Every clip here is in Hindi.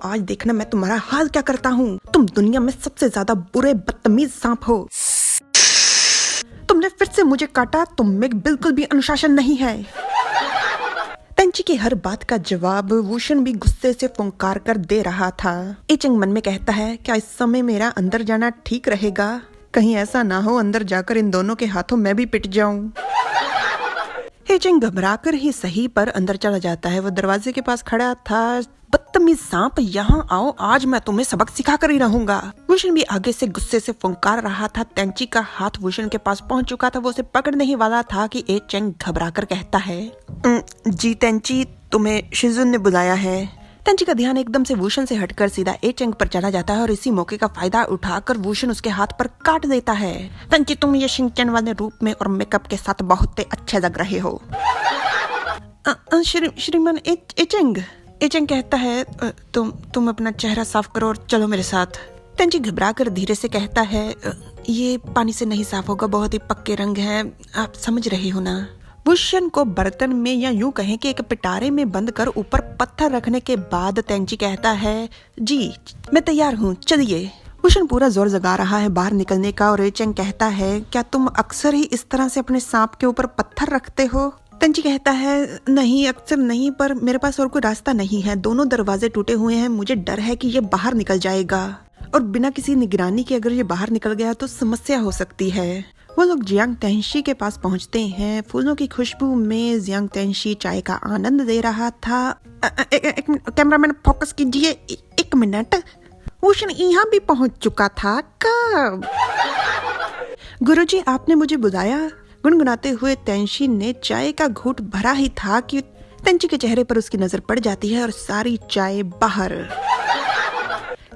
आज देखना मैं तुम्हारा हाल क्या करता हूँ। तुम दुनिया में सबसे ज्यादा बुरे बदतमीज सांप हो। तुमने फिर से मुझे काटा। तुम में बिल्कुल भी अनुशासन नहीं है। तेंची की हर बात का जवाब वूशन भी गुस्से से फुंकार कर दे रहा था। एचेंग मन में कहता है, क्या इस समय मेरा अंदर जाना ठीक रहेगा? कहीं ऐसा ना हो अंदर जाकर इन दोनों के हाथों मैं भी पिट जाऊं। एचेंग घबराकर ही सही पर अंदर चला जाता है। वो दरवाजे के पास खड़ा था। बदतमीज सांप, यहाँ आओ, आज मैं तुम्हें सबक सिखा कर ही रहूंगा। वूशन भी आगे से गुस्से से फुंकार रहा था। तेंची का हाथ वूशन के पास पहुंच चुका था। वो उसे पकड़ने ही वाला था कि एचेंग घबराकर कहता है, जी तेंची, तुम्हें शिजुन ने बुलाया है। तेंची का ध्यान एकदम से वूशन से हटकर सीधा एचेंग पर चला जाता है और इसी मौके का फायदा उठाकर वूशन उसके हाथ पर काट देता है। तेंची, तुम ये शिनचैन वाले रूप में और मेकअप के साथ बहुत अच्छे लग रहे हो। श्रीमान एचेंग। एचेंग कहता है, तुम अपना चेहरा साफ करो और चलो मेरे साथ। तेंची घबरा कर धीरे से कहता है, ये पानी से नहीं साफ होगा, बहुत ही पक्के रंग हैं, आप समझ रहे हो ना। वूशन को बर्तन में या यूं कहें कि एक पिटारे में बंद कर ऊपर पत्थर रखने के बाद तेंची कहता है, जी मैं तैयार हूँ, चलिए। वूशन पूरा जोर जगा रहा है बाहर निकलने का और एचेंग कहता है, क्या तुम अक्सर ही इस तरह से अपने सांप के ऊपर पत्थर रखते हो? तेंची कहता है, नहीं अक्सर नहीं, पर मेरे पास और कोई रास्ता नहीं है। दोनों दरवाजे टूटे हुए हैं। मुझे डर है कि ये बाहर निकल जाएगा और बिना किसी निगरानी के अगर ये बाहर निकल गया तो समस्या हो सकती है। वो लोग जियांग तेंशी के पास पहुंचते हैं। फूलों की खुशबू में जियांग तेंशी चाय का आनंद ले रहा था। कैमरामैन फोकस कीजिए, एक मिनट। वूशन यहाँ भी पहुंच चुका था। कब? गुरुजी, आपने मुझे बुलाया? गुनगुनाते हुए तेंशी ने चाय का घूंट भरा ही था कि तेंची के चेहरे पर उसकी नजर पड़ जाती है और सारी चाय बाहर।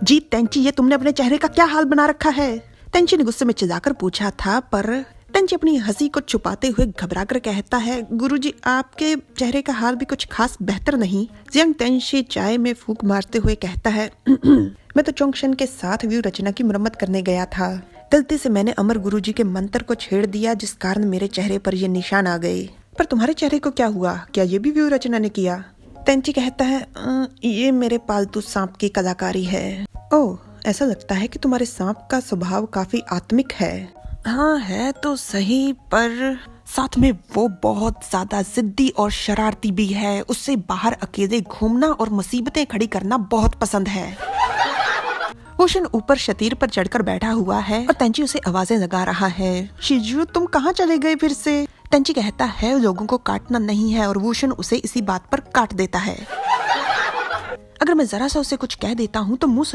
जी तेंची, ये तुमने अपने चेहरे का क्या हाल बना रखा है? तेंची ने गुस्से में चिल्लाकर पूछा था, पर तेंची अपनी हंसी को छुपाते हुए घबराकर कहता है, गुरुजी, आपके चेहरे का हाल भी कुछ खास बेहतर नहीं। जियांग तेंशी चाय में फूंक मारते हुए कहता है, मैं तो चोंगशन के साथ व्यू रचना की मुरम्मत करने गया था। गलती से मैंने अमर गुरुजी के मंत्र को छेड़ दिया, जिस कारण मेरे चेहरे पर ये निशान आ गए। पर तुम्हारे चेहरे को क्या हुआ? क्या ये भी व्यू रचना ने किया? तेंची कहता है, ये मेरे पालतू सांप की कलाकारी है। ओह, ऐसा लगता है कि तुम्हारे सांप का स्वभाव काफी आत्मिक है। हाँ है तो सही, पर साथ में वो बहुत ज्यादा जिद्दी और शरारती भी है। उससे बाहर अकेले घूमना और मुसीबतें खड़ी करना बहुत पसंद है। वूशन ऊपर शतीर पर चढ़कर बैठा हुआ है और तेंची उसे आवाजें लगा रहा है। शिजू, तुम कहाँ चले गए फिर से? तेंची कहता है, लोगों को काटना नहीं है, और वूशन उसे इसी बात पर काट देता है। अगर मैं जरा सा उसे कुछ कह देता हूँ तो मुंह